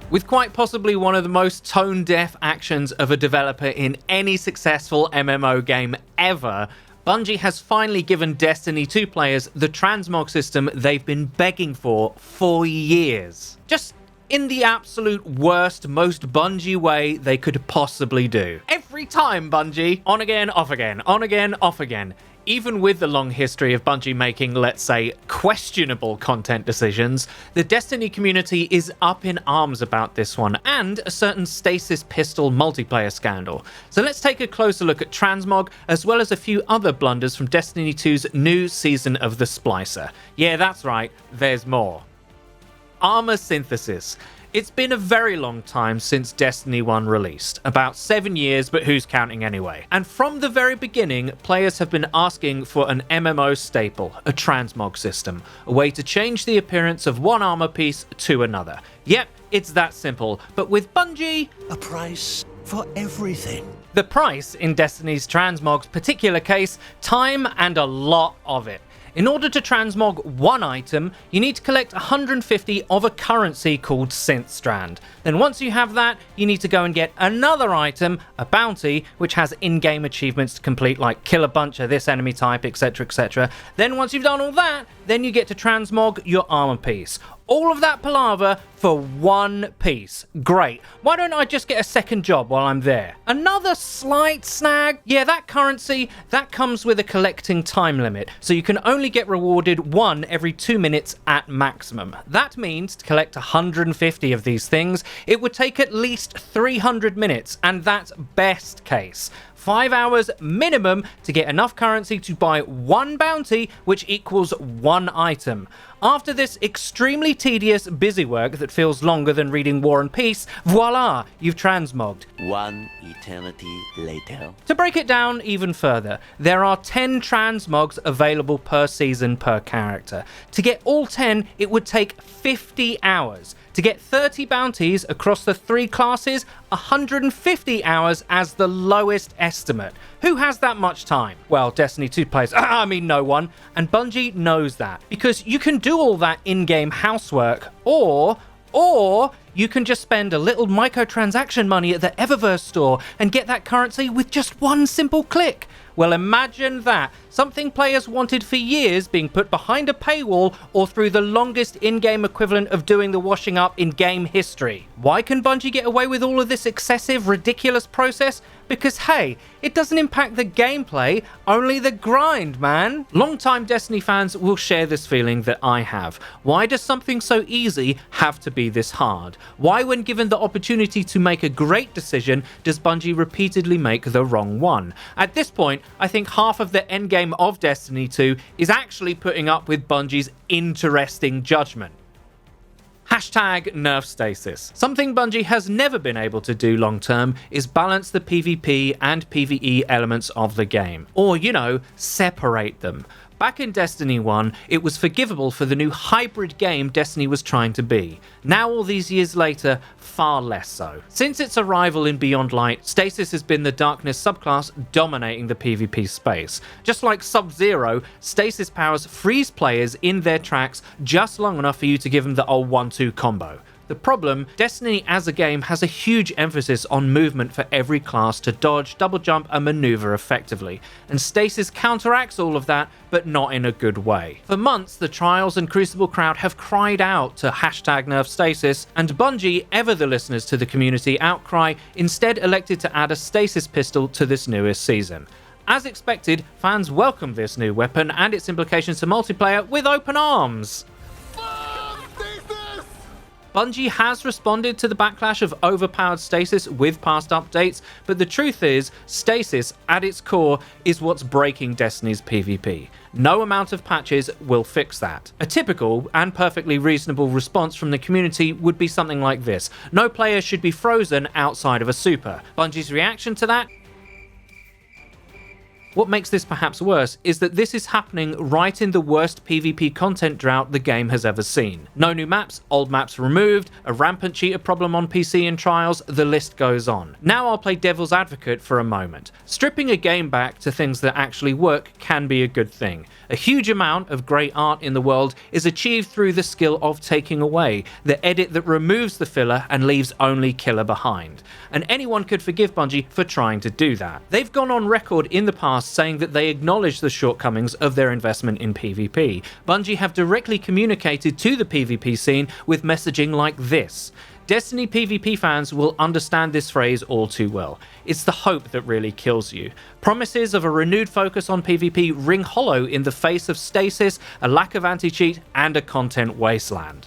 With quite possibly one of the most tone-deaf actions of a developer in any successful MMO game ever, Bungie has finally given Destiny 2 players the Transmog system they've been begging for years. Just in the absolute worst, most Bungie way they could possibly do. Every time, Bungie! On again, off again, on again, off again. Even with the long history of Bungie making, let's say, questionable content decisions, the Destiny community is up in arms about this one, and a certain Stasis pistol multiplayer scandal. So let's take a closer look at Transmog, as well as a few other blunders from Destiny 2's new season of the Splicer. Yeah, that's right, there's more. Armor synthesis. It's been a very long time since Destiny 1 released, about 7 years, but who's counting anyway? And from the very beginning, players have been asking for an MMO staple, a transmog system, a way to change the appearance of one armor piece to another. Yep, it's that simple, but with Bungie, a price for everything. The price, in Destiny's Transmog's particular case, time and a lot of it. In order to transmog one item, you need to collect 150 of a currency called Synth Strand. Then once you have that, you need to go and get another item, a bounty, which has in-game achievements to complete, like kill a bunch of this enemy type, etc, etc. Then once you've done all that, then you get to transmog your armor piece. All of that palaver for one piece. Great. Why don't I just get a second job while I'm there? Another slight snag? Yeah, that currency, that comes with a collecting time limit, so you can only get rewarded one every 2 minutes at maximum. That means to collect 150 of these things, it would take at least 300 minutes, and that's best case. 5 hours minimum to get enough currency to buy one bounty, which equals one item. After this extremely tedious busy work that feels longer than reading War and Peace, voila, you've transmogged. One eternity later. To break it down even further, there are 10 transmogs available per season per character. To get all 10, it would take 50 hours. To get 30 bounties across the 3 classes, 150 hours as the lowest estimate. Who has that much time? Well, Destiny 2 players, no one. And Bungie knows that, because you can do all that in-game housework, or you can just spend a little microtransaction money at the Eververse store and get that currency with just one simple click. Well, imagine that. Something players wanted for years being put behind a paywall or through the longest in-game equivalent of doing the washing up in game history. Why can Bungie get away with all of this excessive, ridiculous process? Because hey, it doesn't impact the gameplay, only the grind, man. Long-time Destiny fans will share this feeling that I have. Why does something so easy have to be this hard? Why, when given the opportunity to make a great decision, does Bungie repeatedly make the wrong one? At this point, I think half of the endgame of Destiny 2 is actually putting up with Bungie's interesting judgment. Hashtag nerfstasis. Something Bungie has never been able to do long term is balance the PvP and PvE elements of the game. Or, separate them. Back in Destiny 1, it was forgivable for the new hybrid game Destiny was trying to be. Now, all these years later, far less so. Since its arrival in Beyond Light, Stasis has been the Darkness subclass dominating the PvP space. Just like Sub-Zero, Stasis powers freeze players in their tracks just long enough for you to give them the old 1-2 combo. The problem, Destiny as a game has a huge emphasis on movement for every class to dodge, double jump and maneuver effectively, and Stasis counteracts all of that, but not in a good way. For months, the Trials and Crucible crowd have cried out to hashtag nerfstasis, and Bungie, ever the listeners to the community outcry, instead elected to add a Stasis pistol to this newest season. As expected, fans welcomed this new weapon and its implications to multiplayer with open arms. Bungie has responded to the backlash of overpowered Stasis with past updates, but the truth is, Stasis, at its core, is what's breaking Destiny's PvP. No amount of patches will fix that. A typical and perfectly reasonable response from the community would be something like this: no player should be frozen outside of a super. Bungie's reaction to that? What makes this perhaps worse is that this is happening right in the worst PvP content drought the game has ever seen. No new maps, old maps removed, a rampant cheater problem on PC in trials, the list goes on. Now I'll play devil's advocate for a moment. Stripping a game back to things that actually work can be a good thing. A huge amount of great art in the world is achieved through the skill of taking away, the edit that removes the filler and leaves only killer behind. And anyone could forgive Bungie for trying to do that. They've gone on record in the past saying that they acknowledge the shortcomings of their investment in PvP. Bungie have directly communicated to the PvP scene with messaging like this. Destiny PvP fans will understand this phrase all too well. It's the hope that really kills you. Promises of a renewed focus on PvP ring hollow in the face of Stasis, a lack of anti-cheat, and a content wasteland.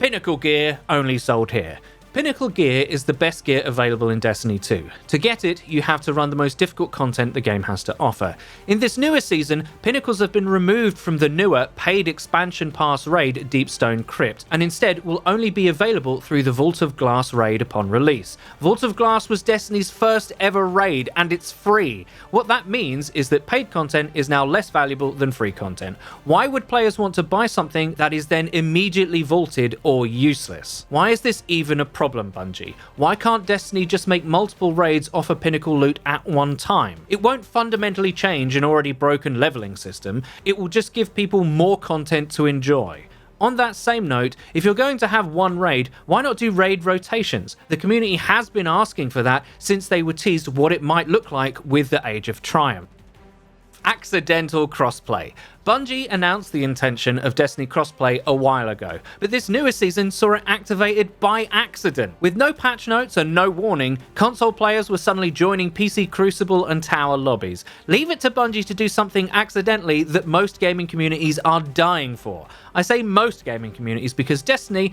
Pinnicle Gear only sold here. Pinnicle Gear is the best gear available in Destiny 2. To get it, you have to run the most difficult content the game has to offer. In this newer season, Pinnacles have been removed from the newer, paid expansion pass raid Deepstone Crypt, and instead will only be available through the Vault of Glass raid upon release. Vault of Glass was Destiny's first ever raid, and it's free. What that means is that paid content is now less valuable than free content. Why would players want to buy something that is then immediately vaulted or useless? Why is this even a problem, Bungie? Why can't Destiny just make multiple raids offer Pinnacle loot at one time? It won't fundamentally change an already broken leveling system, it will just give people more content to enjoy. On that same note, if you're going to have one raid, why not do raid rotations? The community has been asking for that since they were teased what it might look like with the Age of Triumph. Accidental crossplay. Bungie announced the intention of Destiny crossplay a while ago, but this newest season saw it activated by accident. With no patch notes and no warning, console players were suddenly joining PC Crucible and Tower lobbies. Leave it to Bungie to do something accidentally that most gaming communities are dying for. I say most gaming communities because Destiny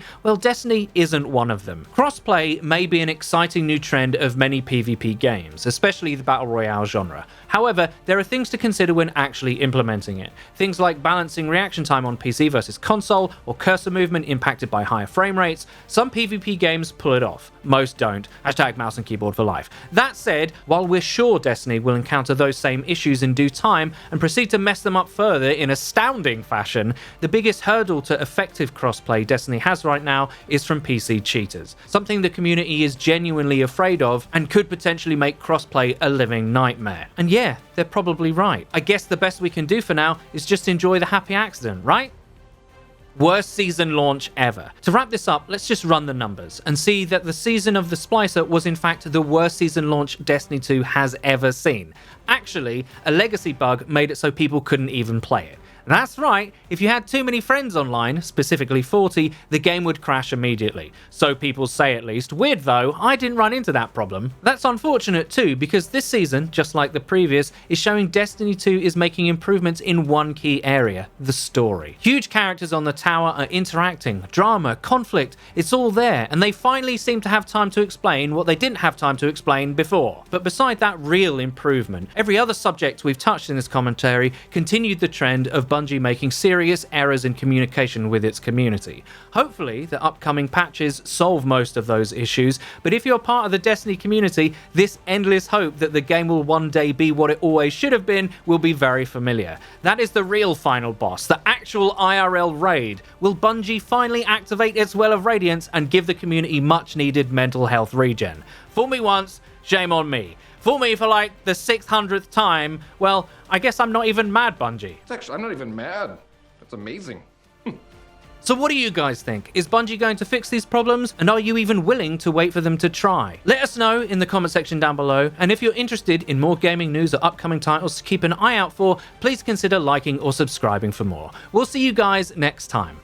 isn't one of them. Crossplay may be an exciting new trend of many PvP games, especially the Battle Royale genre. However, there are things to consider when actually implementing it. Things like balancing reaction time on PC versus console, or cursor movement impacted by higher frame rates. Some PvP games pull it off, most don't. # mouse and keyboard for life. That said, while we're sure Destiny will encounter those same issues in due time and proceed to mess them up further in astounding fashion, the biggest hurdle to effective crossplay Destiny has right now is from PC cheaters, something the community is genuinely afraid of and could potentially make crossplay a living nightmare. And yeah, they're probably right. I guess the best we can do for now is just enjoy the happy accident, right? Worst season launch ever. To wrap this up, let's just run the numbers and see that the season of the Splicer was in fact the worst season launch Destiny 2 has ever seen. Actually, a legacy bug made it so people couldn't even play it. That's right, if you had too many friends online, specifically 40, the game would crash immediately. So people say at least. Weird though, I didn't run into that problem. That's unfortunate too, because this season, just like the previous, is showing Destiny 2 is making improvements in one key area, the story. Huge characters on the tower are interacting, drama, conflict, it's all there, and they finally seem to have time to explain what they didn't have time to explain before. But beside that real improvement, every other subject we've touched in this commentary continued the trend of Bungie making serious errors in communication with its community. Hopefully, the upcoming patches solve most of those issues, but if you're part of the Destiny community, this endless hope that the game will one day be what it always should have been will be very familiar. That is the real final boss, the actual IRL raid. Will Bungie finally activate its Well of Radiance and give the community much needed mental health regen? Fool me once, shame on me. Fool me for like the 600th time, well, I guess I'm not even mad, Bungie. I'm not even mad. That's amazing. So what do you guys think? Is Bungie going to fix these problems? And are you even willing to wait for them to try? Let us know in the comment section down below. And if you're interested in more gaming news or upcoming titles to keep an eye out for, please consider liking or subscribing for more. We'll see you guys next time.